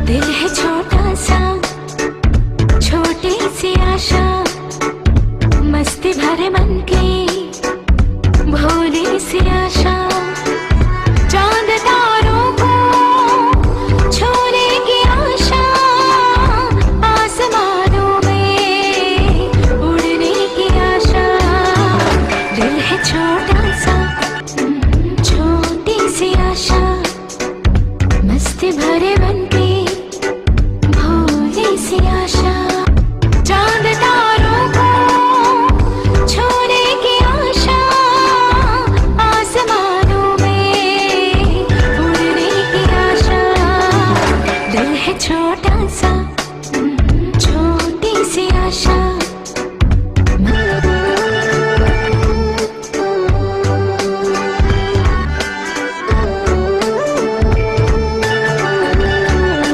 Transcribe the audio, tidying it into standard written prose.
दिल है छोटा सा, छोटी सी आशा, मस्ती भरे मन की भोली सी आशा। चांद तारों को छूने की आशा, आसमानों में उड़ने की आशा। दिल है छोटा सा, छोटी सी आशा, मस्ती भरे मन की भोली सी आशा। चांद तारों को छूने की आशा, आसमानों में उड़ने की आशा। दिल है छोटा सा, छोटी सी आशा।